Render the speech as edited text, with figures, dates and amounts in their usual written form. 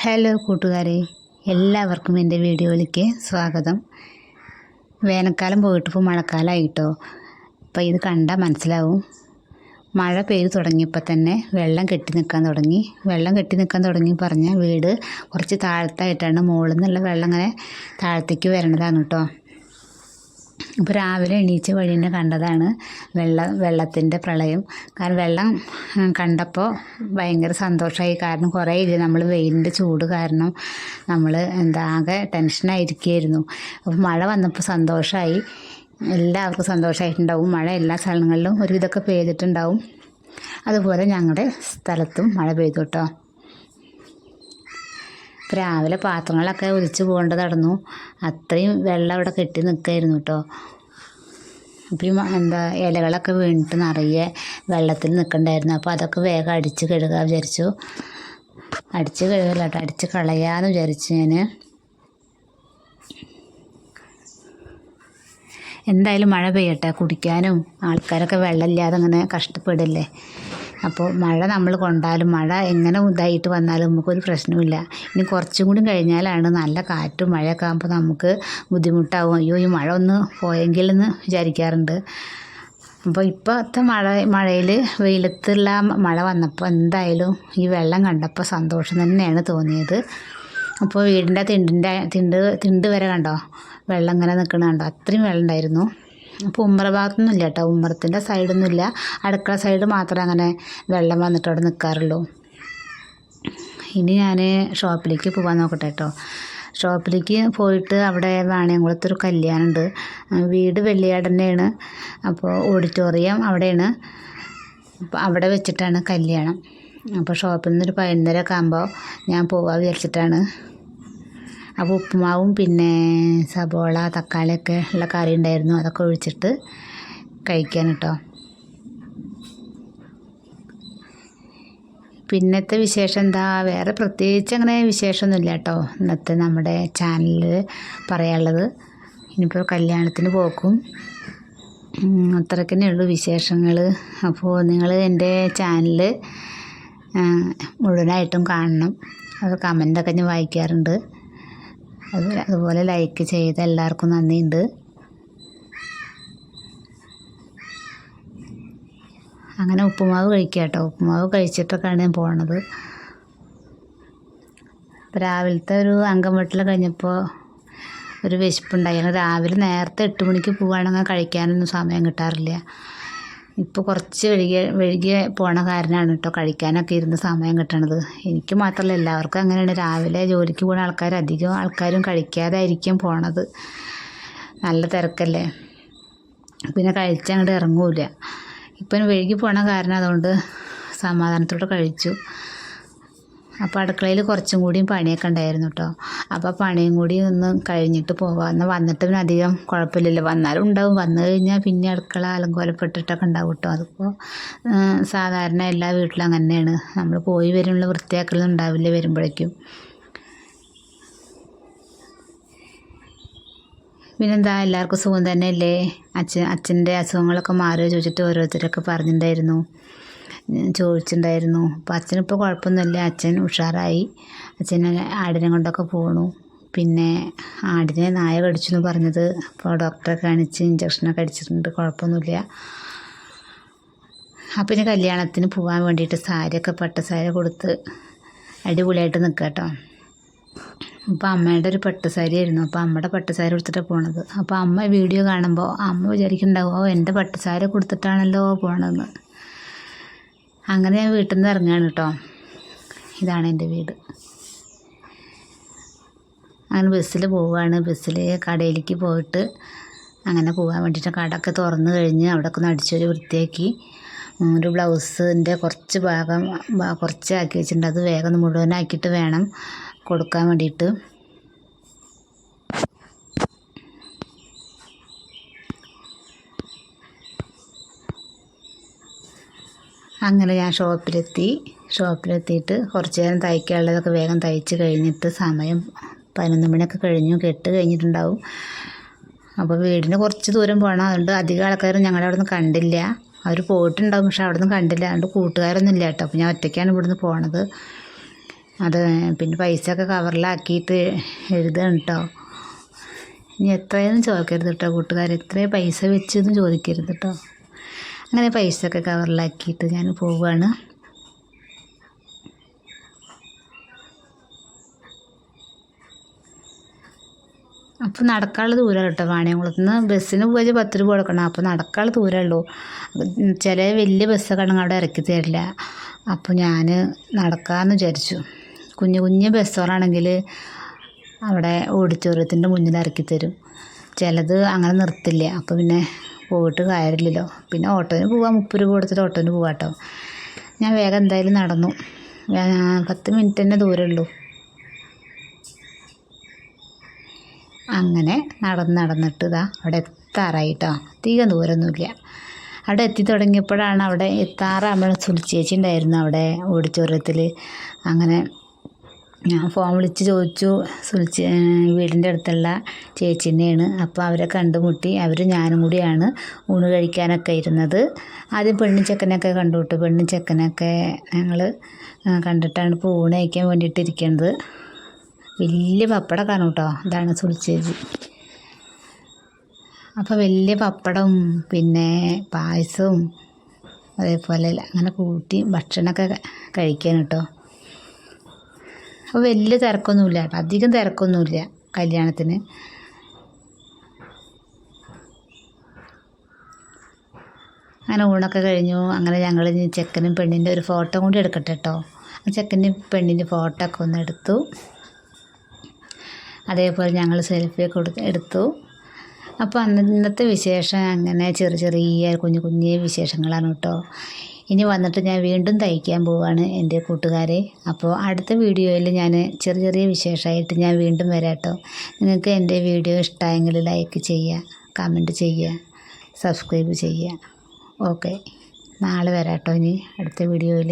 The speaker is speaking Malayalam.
ഹലോ കൂട്ടുകാരെ, എല്ലാവർക്കും എൻ്റെ വീഡിയോയിലേക്ക് സ്വാഗതം. വേനൽക്കാലം പോയിട്ട് ഇപ്പോൾ മഴക്കാലമായിട്ടോ. അപ്പോൾ ഇത് കണ്ടാൽ മനസ്സിലാവും. മഴ പെയ്ത് തുടങ്ങിയപ്പോൾ തന്നെ വെള്ളം കെട്ടി നിൽക്കാൻ തുടങ്ങി പറഞ്ഞാൽ വീട് കുറച്ച് താഴത്തായിട്ടാണ്. മുകളിൽ നിന്നുള്ള വെള്ളം ഇങ്ങനെ താഴത്തേക്ക് വരണതാണ് കേട്ടോ. അപ്പോൾ രാവിലെ എണീച്ച വഴി തന്നെ കണ്ടതാണ് വെള്ളത്തിൻ്റെ പ്രളയം. കാരണം വെള്ളം കണ്ടപ്പോൾ ഭയങ്കര സന്തോഷമായി. കാരണം കുറേ ഇല്ല, നമ്മൾ വെയിലിൻ്റെ ചൂട് കാരണം നമ്മൾ ആകെ ടെൻഷനായിരിക്കുകയായിരുന്നു. അപ്പോൾ മഴ വന്നപ്പോൾ സന്തോഷമായി, എല്ലാവർക്കും സന്തോഷമായിട്ടുണ്ടാവും. മഴ എല്ലാ സ്ഥലങ്ങളിലും ഒരുവിധമൊക്കെ പെയ്തിട്ടുണ്ടാവും. അതുപോലെ ഞങ്ങളുടെ സ്ഥലത്തും മഴ പെയ്തു കേട്ടോ. രാവിലെ പാത്രങ്ങളൊക്കെ ഒലിച്ച് പോകേണ്ടത് നടന്നു. അത്രയും വെള്ളം അവിടെ കെട്ടി നിൽക്കുകയായിരുന്നു കേട്ടോ. ഇപ്പം ഇലകളൊക്കെ വീണിട്ട് നിറയെ വെള്ളത്തിൽ നിൽക്കണ്ടായിരുന്നു. അപ്പോൾ അതൊക്കെ വേഗം അടിച്ച് കഴുകാൻ വിചാരിച്ചു. അടിച്ച് കഴുകല്ല കേട്ടോ, അടിച്ച് കളയാമെന്ന് വിചാരിച്ചു ഞാൻ. എന്തായാലും മഴ പെയ്യട്ടെ, കുടിക്കാനും ആൾക്കാരൊക്കെ വെള്ളമില്ലാതെ അങ്ങനെ കഷ്ടപ്പെടില്ലേ. അപ്പോൾ മഴ നമ്മൾ കൊണ്ടാലും മഴ എങ്ങനെ ഇതായിട്ട് വന്നാലും നമുക്കൊരു പ്രശ്നമില്ല. ഇനി കുറച്ചും കൂടി കഴിഞ്ഞാലാണ് നല്ല കാറ്റും മഴയൊക്കെ ആകുമ്പോൾ നമുക്ക് ബുദ്ധിമുട്ടാവും. അയ്യോ ഈ മഴ ഒന്ന് പോയെങ്കിലെന്ന് വിചാരിക്കാറുണ്ട്. അപ്പോൾ ഇപ്പോഴത്തെ മഴയിൽ വെയിലത്തുള്ള മഴ വന്നപ്പോൾ എന്തായാലും ഈ വെള്ളം കണ്ടപ്പോൾ സന്തോഷം തന്നെയാണ് തോന്നിയത്. അപ്പോൾ വീടിൻ്റെ തിണ്ട് വരെ കണ്ടോ വെള്ളം ഇങ്ങനെ നിൽക്കണ കണ്ടോ, അത്രയും വെള്ളം ഉണ്ടായിരുന്നു. അപ്പോൾ ഉമ്മറ ഭാഗത്തൊന്നും ഇല്ല കേട്ടോ, ഉമ്മറത്തിൻ്റെ സൈഡൊന്നും ഇല്ല. അടുക്കള സൈഡ് മാത്രമേ അങ്ങനെ വെള്ളം വന്നിട്ട് അവിടെ നിൽക്കാറുള്ളൂ. ഇനി ഞാൻ ഷോപ്പിലേക്ക് പോകാൻ നോക്കട്ടെ കേട്ടോ. ഷോപ്പിലേക്ക് പോയിട്ട് അവിടെ വാണിയംകുളത്തൊരു കല്യാണമുണ്ട്. വീട് വെള്ളിയാട് തന്നെയാണ്. അപ്പോൾ ഓഡിറ്റോറിയം അവിടെയാണ്. അപ്പോൾ അവിടെ വെച്ചിട്ടാണ് കല്യാണം. അപ്പോൾ ഷോപ്പിൽ നിന്നൊരു 11:30 ആകുമ്പോൾ ഞാൻ പോകാൻ വിചാരിച്ചിട്ടാണ്. അപ്പോൾ ഉപ്പുമാവും പിന്നെ സബോള തക്കാളിയൊക്കെ ഉള്ള കറി ഉണ്ടായിരുന്നു, അതൊക്കെ ഒഴിച്ചിട്ട് കഴിക്കാൻ കേട്ടോ. പിന്നത്തെ വിശേഷം എന്താ, വേറെ പ്രത്യേകിച്ച് അങ്ങനെ വിശേഷമൊന്നുമില്ല കേട്ടോ. ഇന്നത്തെ നമ്മുടെ ചാനലിൽ പറയാനുള്ളത് ഇനിയിപ്പോൾ കല്യാണത്തിന് പോക്കും അത്രയ്ക്ക് ഉള്ളൂ വിശേഷങ്ങൾ. അപ്പോൾ നിങ്ങൾ എൻ്റെ ചാനൽ മുഴുവനായിട്ടും കാണണം. അത് കമൻ്റൊക്കെ ഞാൻ വായിക്കാറുണ്ട്. അതുപോലെ ലൈക്ക് ചെയ്ത എല്ലാവർക്കും നന്ദിയുണ്ട്. അങ്ങനെ ഉപ്പുമാവ് കഴിക്കുക കേട്ടോ. ഉപ്പുമാവ് കഴിച്ചിട്ടൊക്കെയാണ് ഞാൻ പോണത്. അപ്പോൾ രാവിലത്തെ ഒരു അംഗം വെട്ടൽ കഴിഞ്ഞപ്പോൾ ഒരു വിശപ്പുണ്ടായിരുന്നു. രാവിലെ നേരത്തെ 8 മണിക്ക് പോവുകയാണെങ്കിൽ കഴിക്കാനൊന്നും സമയം കിട്ടാറില്ല. ഇപ്പോൾ കുറച്ച് വൈകി പോണ കാരണമാണ് കേട്ടോ കഴിക്കാനൊക്കെ ഇരുന്ന് സമയം കിട്ടണത്. എനിക്ക് മാത്രമല്ല, എല്ലാവർക്കും അങ്ങനെയാണ്. രാവിലെ ജോലിക്ക് പോകുന്ന അധികം ആൾക്കാരും കഴിക്കാതെ ആയിരിക്കും പോണത്. നല്ല തിരക്കല്ലേ, പിന്നെ കഴിച്ചങ്ങോട്ട് ഇറങ്ങൂല. ഇപ്പം വൈകി പോണ കാരണം അതുകൊണ്ട് സമാധാനത്തോടെ കഴിച്ചു. അപ്പോൾ അടുക്കളയിൽ കുറച്ചും കൂടിയും പണിയൊക്കെ ഉണ്ടായിരുന്നു കേട്ടോ. അപ്പോൾ പണിയും കൂടി ഒന്ന് കഴിഞ്ഞിട്ട് പോകാം. എന്നാൽ വന്നിട്ട് പിന്നെ അധികം കുഴപ്പമില്ലല്ലോ. വന്നാലും ഉണ്ടാവും, വന്നു കഴിഞ്ഞാൽ പിന്നെ അടുക്കള അലങ്കോലപ്പെട്ടിട്ടൊക്കെ ഉണ്ടാവും കേട്ടോ. അതിപ്പോൾ സാധാരണ എല്ലാ വീട്ടിലും അങ്ങനെ തന്നെയാണ്. നമ്മൾ പോയി വരുമ്പോൾ വൃത്തിയാക്കലൊന്നും ഉണ്ടാവില്ല വരുമ്പോഴേക്കും. പിന്നെന്താ, എല്ലാവർക്കും സുഖം തന്നെയല്ലേ? അച്ഛൻ്റെ അസുഖങ്ങളൊക്കെ മാറിയോ ചോദിച്ചിട്ട് ഓരോരുത്തരൊക്കെ ചോദിച്ചിട്ടുണ്ടായിരുന്നു. അപ്പോൾ അച്ഛനിപ്പോൾ കുഴപ്പമൊന്നുമില്ല, അച്ഛൻ ഉഷാറായി. അച്ഛന് ആടിനെ കൊണ്ടൊക്കെ പോകണു. പിന്നെ ആടിനെ നായ കടിച്ചു എന്ന് പറഞ്ഞത്, അപ്പോൾ ഡോക്ടറെ കാണിച്ച് ഇഞ്ചക്ഷനൊക്കെ അടിച്ചിട്ടുണ്ട്, കുഴപ്പമൊന്നുമില്ല. അപ്പോൾ ഇനി കല്യാണത്തിന് പോകാൻ വേണ്ടിയിട്ട് സാരിയൊക്കെ പട്ട് സാരി കൊടുത്ത് അടിപൊളിയായിട്ട് നിൽക്കുക കേട്ടോ. അപ്പോൾ അമ്മയുടെ ഒരു പട്ട് സാരി ആയിരുന്നു. അപ്പോൾ അമ്മയുടെ പട്ട് സാരി കൊടുത്തിട്ടാണ് പോണത്. അപ്പോൾ അമ്മ വീഡിയോ കാണുമ്പോൾ അമ്മ വിചാരിക്കുന്നുണ്ടാവും, എൻ്റെ പട്ട് സാരി കൊടുത്തിട്ടാണല്ലോ പോണതെന്ന്. അങ്ങനെ ഞാൻ വീട്ടിൽ നിന്ന് ഇറങ്ങുകയാണ് കേട്ടോ. ഇതാണ് എൻ്റെ വീട്. അങ്ങനെ ബസ്സിൽ പോവുകയാണ്. ബസ്സിൽ കടയിലേക്ക് പോയിട്ട് അങ്ങനെ പോകാൻ വേണ്ടിയിട്ട് കടയൊക്കെ തുറന്നു കഴിഞ്ഞ് അവിടെ ഒക്കെ ഒന്ന് അടിച്ചൊരു വൃത്തിയാക്കി. ഒരു ബ്ലൗസിൻ്റെ കുറച്ച് ഭാഗം കുറച്ചാക്കി വെച്ചിട്ടുണ്ട്. അത് വേഗം ഒന്ന് മുഴുവനാക്കിയിട്ട് വേണം കൊടുക്കാൻ വേണ്ടിയിട്ട്. അങ്ങനെ ഞാൻ ഷോപ്പിലെത്തിയിട്ട് കുറച്ച് നേരം തയ്ക്കാനുള്ളതൊക്കെ വേഗം തയ്ച്ച് കഴിഞ്ഞിട്ട് സമയം 11 മണിയൊക്കെ കഴിഞ്ഞു, കെട്ട് കഴിഞ്ഞിട്ടുണ്ടാവും. അപ്പോൾ വീടിന് കുറച്ച് ദൂരം പോകണം. അതുകൊണ്ട് അധികം ആൾക്കാരും ഞങ്ങളുടെ അവിടെ നിന്ന് കണ്ടില്ല. അവർ പോയിട്ടുണ്ടാവും, പക്ഷെ അവിടെ നിന്ന് കണ്ടില്ല. അതുകൊണ്ട് കൂട്ടുകാരൊന്നും ഇല്ല കേട്ടോ. അപ്പോൾ ഞാൻ ഒറ്റയ്ക്കാണ് ഇവിടുന്ന് പോണത്. അത് പിന്നെ പൈസ ഒക്കെ കവറിലാക്കിയിട്ട് എഴുതണം കേട്ടോ. ഇനി എത്രയെന്നും ചോദിക്കരുത് കേട്ടോ കൂട്ടുകാർ, എത്രയും പൈസ വെച്ചെന്ന് ചോദിക്കരുത് കേട്ടോ. അങ്ങനെ പൈസ ഒക്കെ കവറിലാക്കിയിട്ട് ഞാൻ പോവുകയാണ്. അപ്പോൾ നടക്കാനുള്ള ദൂരമല്ല കേട്ടോ. വാണിയംകുളത്ത് നിന്ന് ബസ്സിന് പോയി 10 രൂപ കൊടുക്കണം. അപ്പോൾ നടക്കാനുള്ള ദൂരമേ ഉള്ളൂ. ചില വലിയ ബസ്സൊക്കെ ആണെങ്കിൽ അവിടെ ഇറക്കി തരില്ല. അപ്പോൾ ഞാൻ നടക്കാമെന്ന് വിചാരിച്ചു. കുഞ്ഞു കുഞ്ഞു ബസ്സുകളാണെങ്കിൽ അവിടെ ഓഡിറ്റോറിയത്തിൻ്റെ മുന്നിൽ ഇറക്കി തരും. ചിലത് അങ്ങനെ നിർത്തില്ല. അപ്പോൾ പിന്നെ പോയിട്ട് കാര്യമില്ലല്ലോ. പിന്നെ ഓട്ടോന് പോവാം, 30 രൂപ കൊടുത്തിട്ട് ഓട്ടോന് പോവാം കേട്ടോ. ഞാൻ വേഗം എന്തായാലും നടന്നു. 10 മിനിറ്റ് തന്നെ ദൂരമുള്ളൂ. അങ്ങനെ നടന്നിട്ട് ഇതാ അവിടെ എത്താറായി കേട്ടോ. അധികം ദൂരമൊന്നുമില്ല. അവിടെ എത്തി തുടങ്ങിയപ്പോഴാണ് അവിടെ എത്താറാകുമ്പോൾ സുൽച്ചേച്ചി ഉണ്ടായിരുന്നു അവിടെ ഓഡിറ്റോറിയത്തിൽ. അങ്ങനെ ഞാൻ ഫോൺ വിളിച്ച് ചോദിച്ചു. വീടിൻ്റെ അടുത്തുള്ള ചേച്ചിനെയാണ്. അപ്പോൾ അവരെ കണ്ടുമുട്ടി. അവർ ഞാനും കൂടിയാണ് ഊണ് കഴിക്കാനൊക്കെ ഇരുന്നത്. ആദ്യം പെണ്ണും ചെക്കനൊക്കെ കണ്ടു കേട്ടോ. പെണ്ണും ചെക്കനൊക്കെ ഞങ്ങൾ കണ്ടിട്ടാണ് ഇപ്പോൾ ഊണ് കഴിക്കാൻ വേണ്ടിയിട്ടിരിക്കുന്നത്. വലിയ പപ്പടമൊക്കെയാണ് കേട്ടോ. ഇതാണ് സുൽച്ചേച്ചി. അപ്പോൾ വലിയ പപ്പടവും പിന്നെ പായസവും അതേപോലെ അങ്ങനെ കൂട്ടി ഭക്ഷണമൊക്കെ കഴിക്കാൻ കേട്ടോ. അപ്പോൾ വലിയ തിരക്കൊന്നുമില്ല കേട്ടോ. അധികം തിരക്കൊന്നുമില്ല കല്യാണത്തിന്. അങ്ങനെ ഊണൊക്കെ കഴിഞ്ഞു. അങ്ങനെ ഞങ്ങൾ ചെക്കനും പെണ്ണിൻ്റെ ഒരു ഫോട്ടോ കൂടി എടുക്കട്ടെ കേട്ടോ. ചെക്കൻ്റെ പെണ്ണിൻ്റെ ഫോട്ടോ ഒക്കെ ഒന്ന് എടുത്തു. അതേപോലെ ഞങ്ങൾ സെൽഫിയൊക്കെ എടുത്തു. അപ്പോൾ ഇന്നത്തെ വിശേഷം അങ്ങനെ ചെറിയ കുഞ്ഞു വിശേഷങ്ങളാണ് കേട്ടോ. ഇനി വന്നിട്ട് ഞാൻ വീണ്ടും തയ്ക്കാൻ പോവുകയാണ് എൻ്റെ കൂട്ടുകാരെ. അപ്പോൾ അടുത്ത വീഡിയോയിൽ ഞാൻ ചെറിയ വിശേഷമായിട്ട് ഞാൻ വീണ്ടും വരാം കേട്ടോ. നിങ്ങൾക്ക് എൻ്റെ വീഡിയോ ഇഷ്ടമായെങ്കിൽ ലൈക്ക് ചെയ്യുക, കമൻറ്റ് ചെയ്യുക, സബ്സ്ക്രൈബ് ചെയ്യുക. ഓക്കെ, നാളെ വരാം കേട്ടോ. ഇനി അടുത്ത വീഡിയോയിൽ